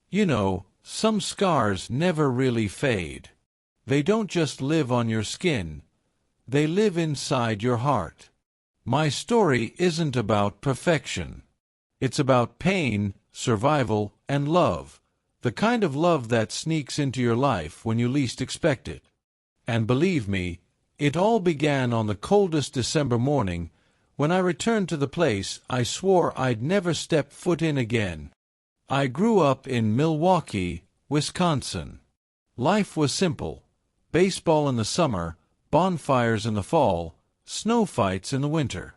You know, some scars never really fade. They don't just live on your skin, they live inside your heart. My story isn't about perfection. It's about pain, survival, and love. The kind of love that sneaks into your life when you least expect it. And believe me, it all began on the coldest December morning when I returned to the place I swore I'd never step foot in again. I grew up in Milwaukee, Wisconsin. Life was simple. Baseball in the summer, bonfires in the fall, snow fights in the winter.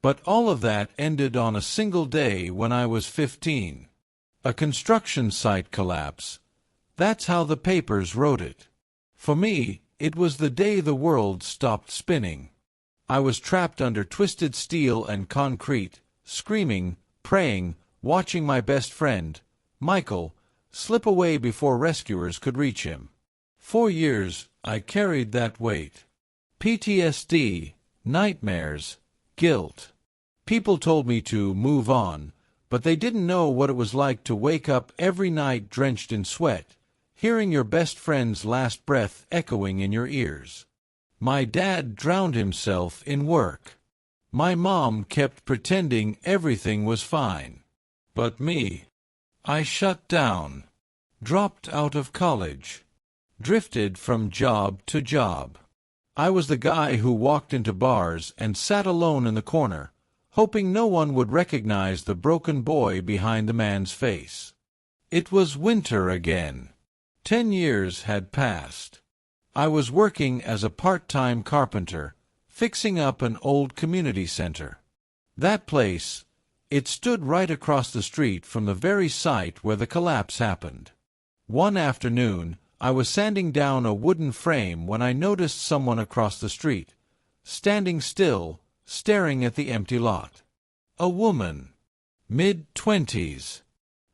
But all of that ended on a single day when I was 15. A construction site collapse. That's how the papers wrote it. For me, it was the day the world stopped spinning. I was trapped under twisted steel and concrete, screaming, praying, watching my best friend, Michael, slip away before rescuers could reach him. 4 years, I carried that weight. PTSD, nightmares, guilt. People told me to move on, but they didn't know what it was like to wake up every night drenched in sweat, hearing your best friend's last breath echoing in your ears. My dad drowned himself in work. My mom kept pretending everything was fine. But me, I shut down, dropped out of college, drifted from job to job. I was the guy who walked into bars and sat alone in the corner, hoping no one would recognize the broken boy behind the man's face. It was winter again. 10 years had passed. I was working as a part-time carpenter, fixing up an old community center. That place, it stood right across the street from the very site where the collapse happened. One afternoon, I was sanding down a wooden frame when I noticed someone across the street, standing still, staring at the empty lot. A woman, mid-20s,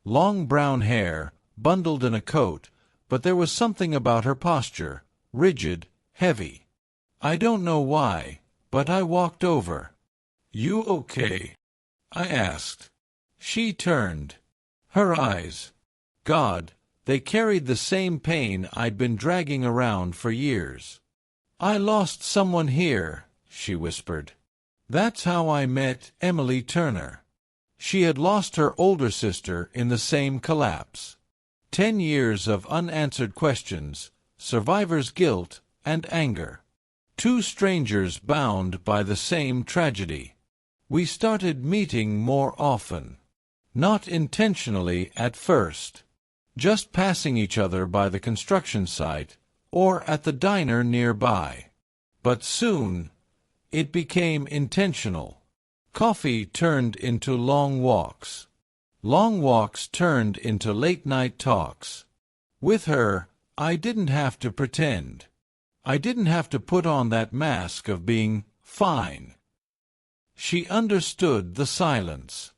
long brown hair, bundled in a coat, but there was something about her posture, rigid, heavy. I don't know why, but I walked over. "You okay?" I asked. She turned. Her eyes, God, they carried the same pain I'd been dragging around for years. "I lost someone here," she whispered. That's how I met Emily Turner. She had lost her older sister in the same collapse. 10 years of unanswered questions, survivor's guilt and anger. 2 strangers bound by the same tragedy. We started meeting more often. Not intentionally at first. Just passing each other by the construction site or at the diner nearby. But soon, it became intentional. Coffee turned into long walks. Long walks turned into late-night talks. With her, I didn't have to pretend. I didn't have to put on that mask of being fine. She understood the silence.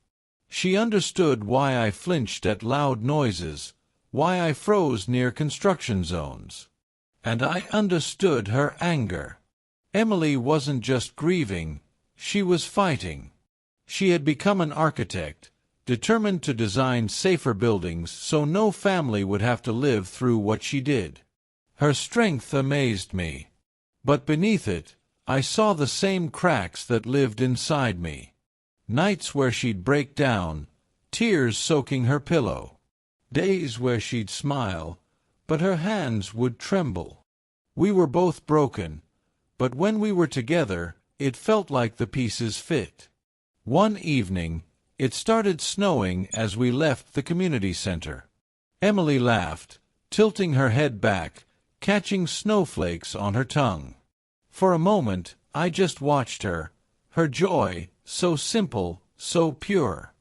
She understood why I flinched at loud noises, why I froze near construction zones. And I understood her anger. Emily wasn't just grieving, she was fighting. She had become an architect, determined to design safer buildings so no family would have to live through what she did. Her strength amazed me. But beneath it, I saw the same cracks that lived inside me. Nights where she'd break down, tears soaking her pillow. Days where she'd smile, but her hands would tremble. We were both broken, but when we were together, it felt like the pieces fit. One evening, it started snowing as we left the community center. Emily laughed, tilting her head back, catching snowflakes on her tongue. For a moment, I just watched her, her joy, so simple, so pure.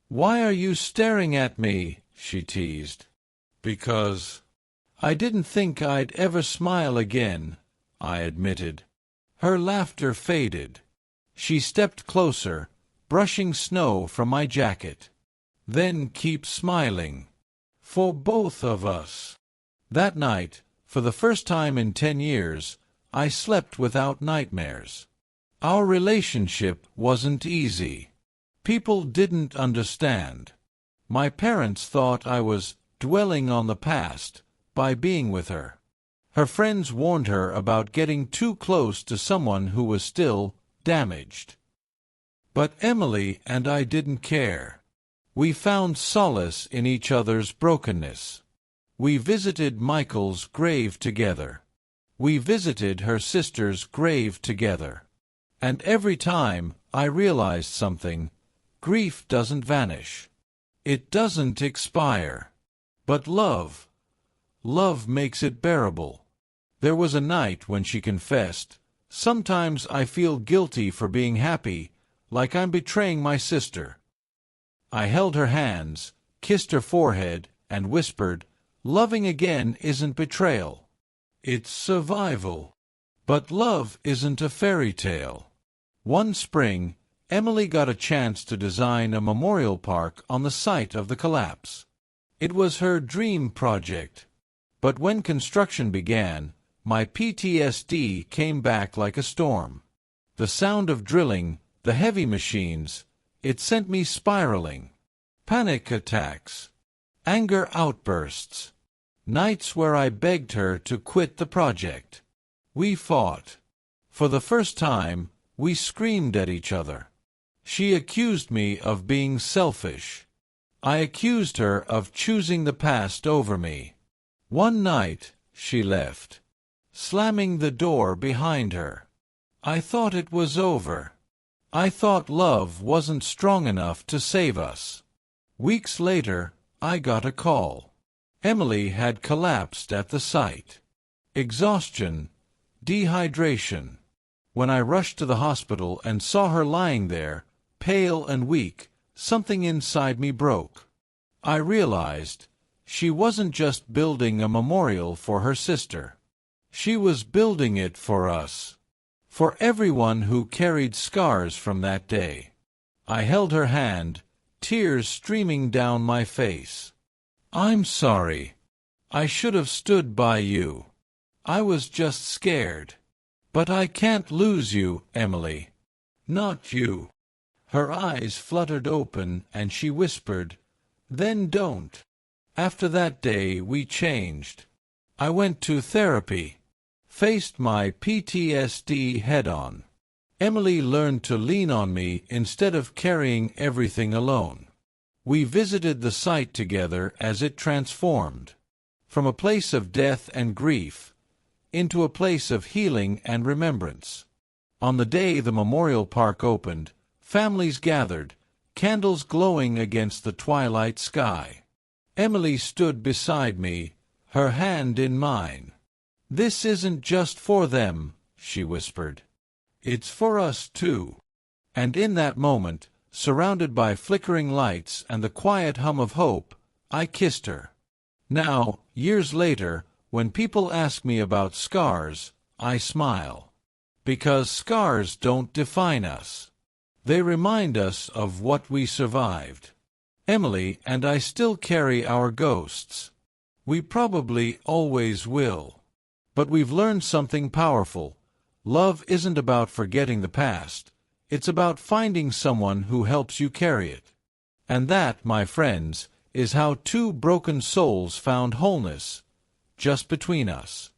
"Why are you staring at me?" she teased. "Because I didn't think I'd ever smile again," I admitted. Her laughter faded. She stepped closer, brushing snow from my jacket. "Then keep smiling. For both of us." That night, for the first time in 10 years, I slept without nightmares. Our relationship wasn't easy. People didn't understand. My parents thought I was dwelling on the past, by being with her. Her friends warned her about getting too close to someone who was still damaged. But Emily and I didn't care. We found solace in each other's brokenness. We visited Michael's grave together. We visited her sister's grave together. And every time I realized something, grief doesn't vanish. It doesn't expire. But love makes it bearable. There was a night when she confessed, "Sometimes I feel guilty for being happy, like I'm betraying my sister." I held her hands, kissed her forehead, and whispered, "Loving again isn't betrayal. It's survival." But love isn't a fairy tale. One spring, Emily got a chance to design a memorial park on the site of the collapse. It was her dream project. But when construction began, my PTSD came back like a storm. The sound of drilling, the heavy machines, it sent me spiraling. Panic attacks, anger outbursts, nights where I begged her to quit the project. We fought. For the first time, we screamed at each other. She accused me of being selfish. I accused her of choosing the past over me. One night, she left, slamming the door behind her. I thought it was over. I thought love wasn't strong enough to save us. Weeks later, I got a call. Emily had collapsed at the site. Exhaustion, dehydration. When I rushed to the hospital and saw her lying there, pale and weak, something inside me broke. I realized she wasn't just building a memorial for her sister. She was building it for us. For everyone who carried scars from that day. I held her hand, tears streaming down my face. "I'm sorry. I should have stood by you. I was just scared. But I can't lose you, Emily. Not you." Her eyes fluttered open and she whispered, "Then don't." After that day we changed. I went to therapy, faced my PTSD head-on. Emily learned to lean on me instead of carrying everything alone. We visited the site together as it transformed, from a place of death and grief into a place of healing and remembrance. On the day the memorial park opened, families gathered, candles glowing against the twilight sky. Emily stood beside me, her hand in mine. "This isn't just for them," she whispered. "It's for us too." And in that moment, surrounded by flickering lights and the quiet hum of hope, I kissed her. Now, years later, when people ask me about scars, I smile. Because scars don't define us. They remind us of what we survived. Emily and I still carry our ghosts. We probably always will. But we've learned something powerful. Love isn't about forgetting the past. It's about finding someone who helps you carry it. And that, my friends, is how two broken souls found wholeness, just between us.